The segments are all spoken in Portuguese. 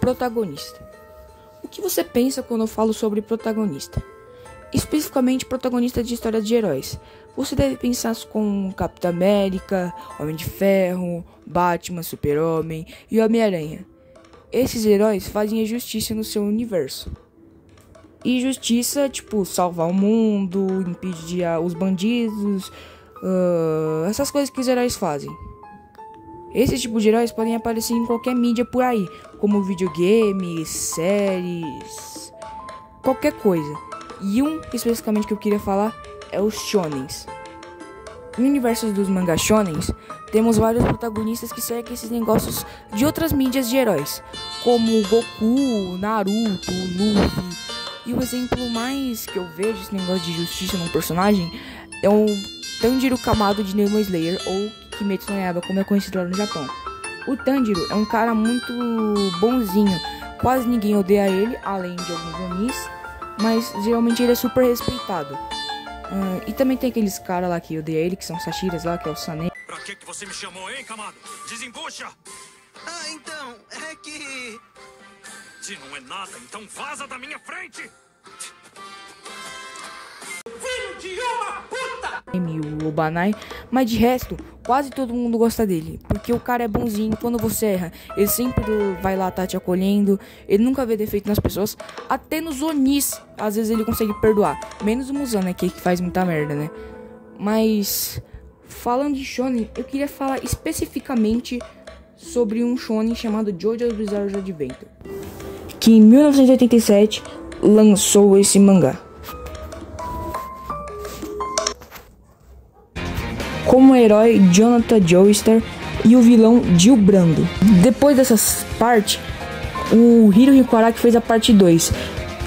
Protagonista. O que você pensa quando eu falo sobre protagonista? Especificamente protagonista de histórias de heróis. Você deve pensar com Capitão América, Homem de Ferro, Batman, Super-Homem e Homem-Aranha. Esses heróis fazem a justiça no seu universo. E justiça, tipo, salvar o mundo, impedir os bandidos, essas coisas que os heróis fazem. Esse tipo de heróis podem aparecer em qualquer mídia por aí, como videogames, séries, qualquer coisa. E um especificamente que eu queria falar é os shonens. No universo dos mangá shonens, temos vários protagonistas que seguem esses negócios de outras mídias de heróis, como Goku, Naruto, Luffy. E o exemplo mais que eu vejo esse negócio de justiça num personagem é o Tanjiro Kamado de Demon Slayer, ou Kimetsu no Yaiba, como é conhecido lá no Japão. O Tanjiro é um cara muito bonzinho, quase ninguém odeia ele, além de alguns onis, mas geralmente ele é super respeitado. E também tem aqueles caras lá que odeiam ele, que são Sashiras lá, que é o Sané. Pra que você me chamou, hein, Kamado? Desembucha! Ah, então, é que... Se não é nada, então vaza da minha frente! Filho de uma puta! O Obanai, mas de resto, quase todo mundo gosta dele, porque o cara é bonzinho. Quando você erra, ele sempre vai lá, tá te acolhendo, ele nunca vê defeito nas pessoas, até nos onis, às vezes ele consegue perdoar, menos o Muzan, né, que faz muita merda, né. Mas, falando de shonen, eu queria falar especificamente sobre um shonen chamado JoJo's Bizarre Adventure, que em 1987 lançou esse mangá. Como herói Jonathan Joestar e o vilão Jill Brando. Depois dessas partes, o Hirohiko Araki fez a parte 2,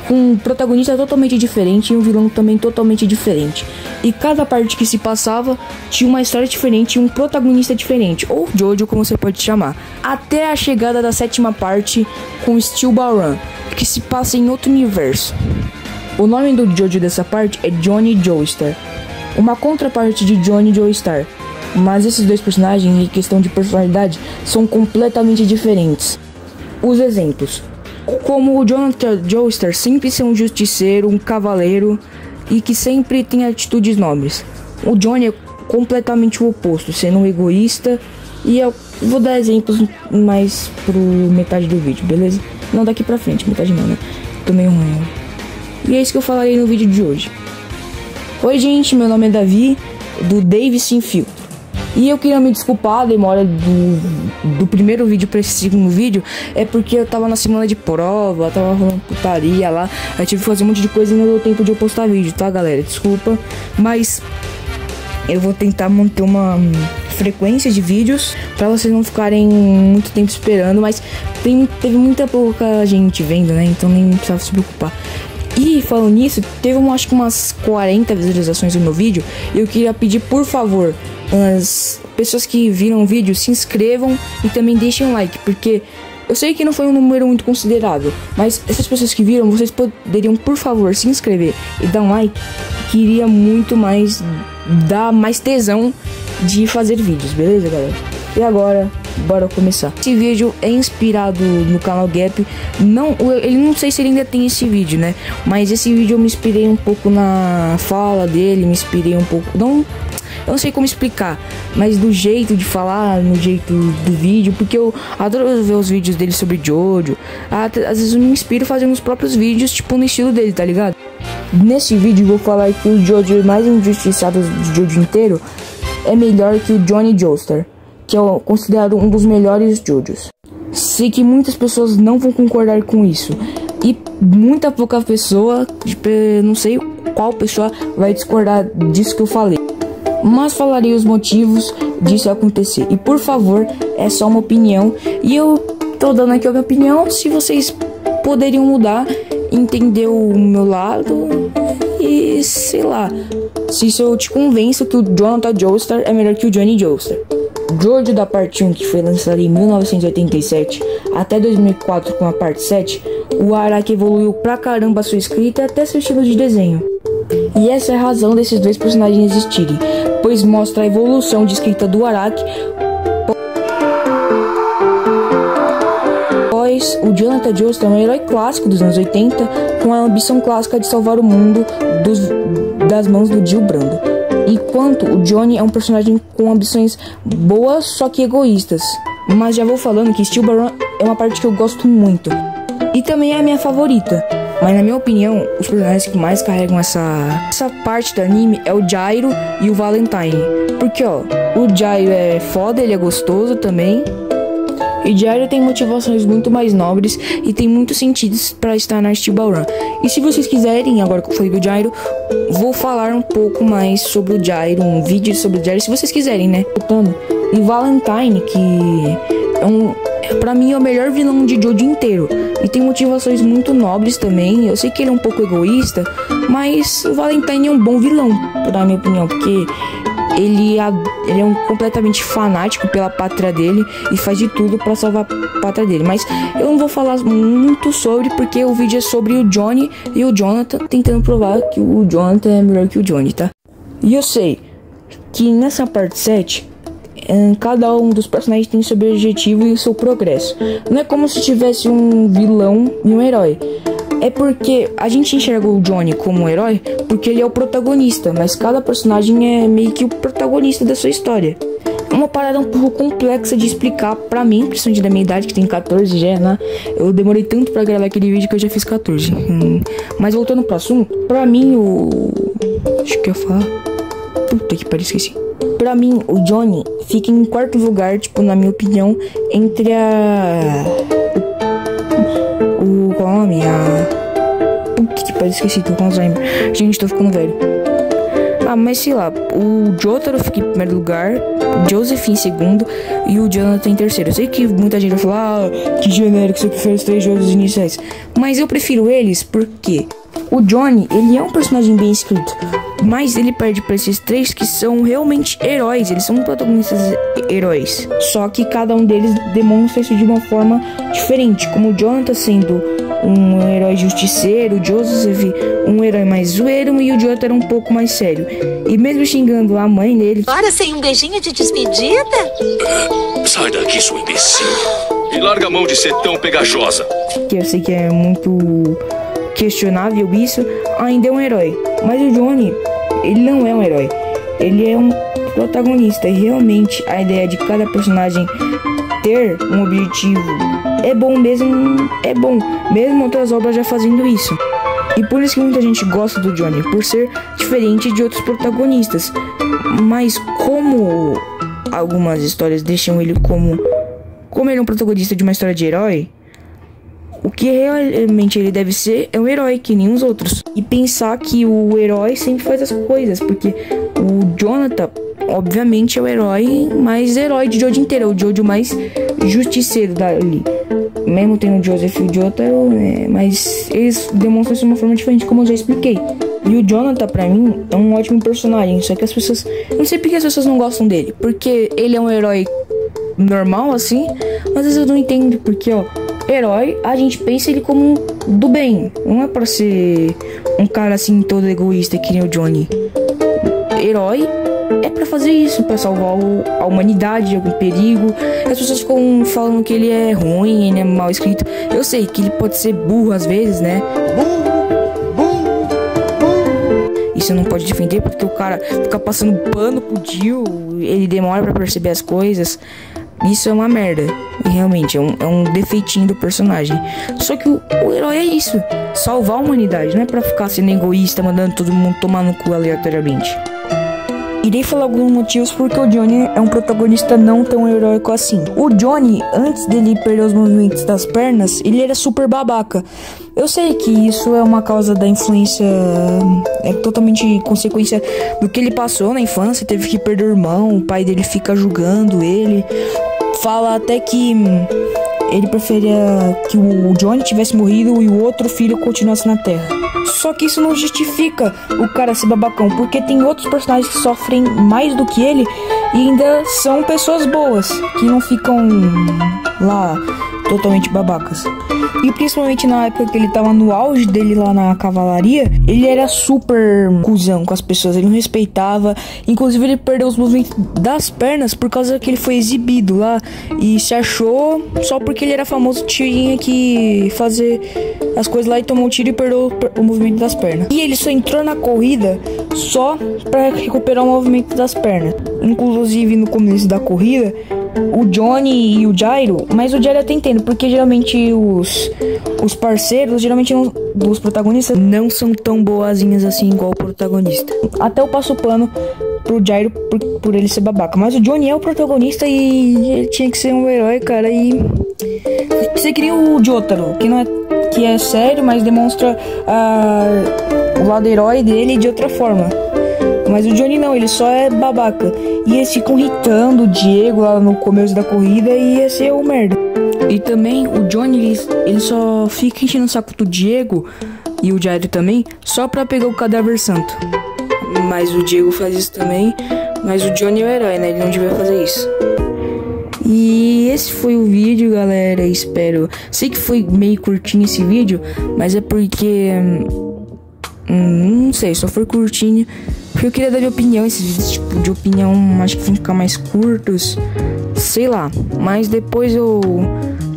com um protagonista totalmente diferente e um vilão também totalmente diferente. E cada parte que se passava tinha uma história diferente e um protagonista diferente, ou Jojo, como você pode chamar. Até a chegada da 7ª parte com Steel Ball Run, que se passa em outro universo. O nome do Jojo dessa parte é Johnny Joestar, uma contraparte de Johnny Joestar, mas esses dois personagens, em questão de personalidade, são completamente diferentes. Os exemplos: como o Jonathan Joestar sempre ser um justiceiro, um cavaleiro e que sempre tem atitudes nobres. O Johnny é completamente o oposto, sendo um egoísta. E eu vou dar exemplos mais pro metade do vídeo, beleza? Não, daqui pra frente, metade não, né? Tô meio ruim. E é isso que eu falarei no vídeo de hoje. Oi gente, meu nome é Davi, do Dave Sem Filtro. E eu queria me desculpar a demora do primeiro vídeo para esse segundo vídeo. É porque eu tava na semana de prova, tava rolando putaria lá. Aí tive que fazer um monte de coisa e não deu tempo de eu postar vídeo, tá galera? Desculpa, mas eu vou tentar manter uma frequência de vídeos pra vocês não ficarem muito tempo esperando. Mas teve muita pouca gente vendo, né? Então nem precisava se preocupar. E falando nisso, teve acho que umas 40 visualizações no meu vídeo. E eu queria pedir, por favor, as pessoas que viram o vídeo se inscrevam e também deixem um like, porque eu sei que não foi um número muito considerável, mas essas pessoas que viram, vocês poderiam, por favor, se inscrever e dar um like, que iria muito mais dar mais tesão de fazer vídeos, beleza, galera? E agora, bora começar. Esse vídeo é inspirado no canal Gap. Não sei se ele ainda tem esse vídeo, né? Mas esse vídeo eu me inspirei um pouco na fala dele, me inspirei um pouco. Eu não sei como explicar, mas do jeito de falar, no jeito do vídeo, porque eu adoro ver os vídeos dele sobre Jojo. Às vezes eu me inspiro fazendo os próprios vídeos, tipo no estilo dele, tá ligado? Nesse vídeo eu vou falar que o Jojo mais injustiçado de Jojo inteiro é melhor que o Johnny Joestar, que é considerado um dos melhores Jojos. Sei que muitas pessoas não vão concordar com isso, e muita pouca pessoa, não sei qual pessoa vai discordar disso que eu falei, mas falarei os motivos disso acontecer. E por favor, é só uma opinião, e eu tô dando aqui a minha opinião. Se vocês poderiam mudar, entender o meu lado e sei lá, se eu te convenço que o Jonathan Joestar é melhor que o Johnny Joestar. Jojo da parte 1, que foi lançada em 1987 até 2004 com a parte 7, o Araki evoluiu pra caramba sua escrita até seu estilo de desenho. E essa é a razão desses dois personagens existirem, pois mostra a evolução de escrita do Araki heróis, o Jonathan Joestar é um herói clássico dos anos 80, com a ambição clássica de salvar o mundo das mãos do Jill Brando. Enquanto o Johnny é um personagem com ambições boas, só que egoístas. Mas já vou falando que Steel Baron é uma parte que eu gosto muito. E também é a minha favorita. Mas na minha opinião, os personagens que mais carregam essa parte do anime é o Gyro e o Valentine. Porque ó, o Gyro é foda, ele é gostoso também. E Gyro tem motivações muito mais nobres e tem muitos sentidos para estar na Steel Ball Run. E se vocês quiserem, agora que eu falei do Gyro, vou falar um pouco mais sobre o Gyro, um vídeo sobre o Gyro, se vocês quiserem, né? E Valentine, que pra mim é o melhor vilão de Jojo inteiro. E tem motivações muito nobres também. Eu sei que ele é um pouco egoísta, mas o Valentine é um bom vilão, na minha opinião, porque ele é um completamente fanático pela pátria dele e faz de tudo pra salvar a pátria dele. Mas eu não vou falar muito sobre, porque o vídeo é sobre o Johnny e o Jonathan tentando provar que o Jonathan é melhor que o Johnny, tá? E eu sei que nessa parte 7, cada um dos personagens tem seu objetivo e o seu progresso. Não é como se tivesse um vilão e um herói. É porque a gente enxerga o Johnny como um herói porque ele é o protagonista, mas cada personagem é meio que o protagonista da sua história. É uma parada um pouco complexa de explicar pra mim, principalmente da minha idade, que tem 14 já, né? Eu demorei tanto pra gravar aquele vídeo que eu já fiz 14. Mas voltando pro assunto, pra mim acho que eu ia falar... Puta que pariu, esqueci. Pra mim, o Johnny fica em quarto lugar, tipo, na minha opinião, entre qual é o nome? Puta que pariu, esqueci, tô com Alzheimer. Gente, tô ficando velho. Mas sei lá, o Jotaro fica em primeiro lugar, o Joseph em segundo e o Jonathan em terceiro. Eu sei que muita gente vai falar, que genérico, você prefere os 3 jogos iniciais. Mas eu prefiro eles porque o Johnny, ele é um personagem bem escrito, mas ele perde para esses 3 que são realmente heróis. Eles são protagonistas heróis, só que cada um deles demonstra isso de uma forma diferente, como o Jonathan sendo um herói justiceiro, o Joseph um herói mais zoeiro e o Jotaro um pouco mais sério. E mesmo xingando a mãe dele... Bora sem um beijinho de despedida? Sai daqui, sua imbecil. E larga a mão de ser tão pegajosa. Que eu sei que é muito questionável isso, ainda é um herói. Mas o Johnny, ele não é um herói. Ele é um protagonista. E realmente a ideia de cada personagem ter um objetivo é bom mesmo, mesmo outras obras já fazendo isso. E por isso que muita gente gosta do Johnny, por ser diferente de outros protagonistas. Mas como algumas histórias deixam ele como ele é um protagonista de uma história de herói, o que realmente ele deve ser é um herói, que nem os outros. E pensar que o herói sempre faz as coisas, porque o Jonathan, obviamente, é o herói mais herói de Jojo inteiro, é o Jojo mais justiceiro dali. Mesmo tendo o Joseph e o Jotaro, mas eles demonstram isso de uma forma diferente, como eu já expliquei. E o Jonathan, pra mim, é um ótimo personagem, só que as pessoas... Eu não sei porque as pessoas não gostam dele, porque ele é um herói normal, assim, mas às vezes eu não entendo, porque, ó, herói, a gente pensa ele como do bem, não é pra ser um cara assim todo egoísta que nem o Johnny. Herói é pra fazer isso, pra salvar a humanidade de algum perigo. As pessoas ficam falando que ele é ruim, ele é mal escrito. Eu sei que ele pode ser burro às vezes, né? Isso não pode defender, porque o cara fica passando pano pro Jill, ele demora pra perceber as coisas. Isso é uma merda, realmente, é um defeitinho do personagem. Só que o herói é isso, salvar a humanidade, não é pra ficar sendo egoísta, mandando todo mundo tomar no cu aleatoriamente. Irei falar alguns motivos porque o Johnny é um protagonista não tão heróico assim. O Johnny, antes dele perder os movimentos das pernas, ele era super babaca. Eu sei que isso é uma causa da influência, é totalmente consequência do que ele passou na infância. Teve que perder o irmão, o pai dele fica julgando ele. Fala até que ele preferia que o Johnny tivesse morrido e o outro filho continuasse na Terra. Só que isso não justifica o cara ser babacão, porque tem outros personagens que sofrem mais do que ele e ainda são pessoas boas, que não ficam lá totalmente babacas. E principalmente na época que ele tava no auge dele lá na cavalaria, ele era super cuzão com as pessoas, ele não respeitava. Inclusive ele perdeu os movimentos das pernas por causa que ele foi exibido lá e se achou só porque ele era famoso, tinha que fazer as coisas lá e tomou um tiro e perdeu o movimento das pernas. E ele só entrou na corrida só pra recuperar o movimento das pernas. Inclusive no começo da corrida, o Johnny e o Jairo, mas o Jairo até entendo, porque geralmente os parceiros, geralmente não, dos protagonistas, não são tão boazinhas assim igual o protagonista. Até eu passo o pano pro Jairo por ele ser babaca, mas o Johnny é o protagonista e ele tinha que ser um herói, cara. E você cria o Jotaro, que é sério, mas demonstra o lado herói dele de outra forma. Mas o Johnny não, ele só é babaca. E eles ficam irritando o Diego lá no começo da corrida e esse é o merda. E também o Johnny, ele só fica enchendo o saco do Diego e o Jairo também, só pra pegar o cadáver santo. Mas o Diego faz isso também, mas o Johnny é o herói, né? Ele não devia fazer isso. E esse foi o vídeo, galera, espero. Sei que foi meio curtinho esse vídeo, mas é porque... não sei, só foi curtinho. Porque eu queria dar minha opinião, esses vídeos tipo de opinião acho que vão ficar mais curtos, sei lá. Mas depois eu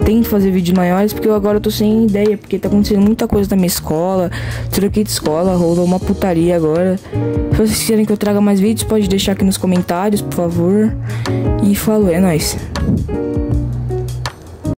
tento fazer vídeos maiores, porque agora eu tô sem ideia, porque tá acontecendo muita coisa na minha escola. Troquei de escola, rolou uma putaria agora. Se vocês quiserem que eu traga mais vídeos, pode deixar aqui nos comentários, por favor. E falou, é nóis.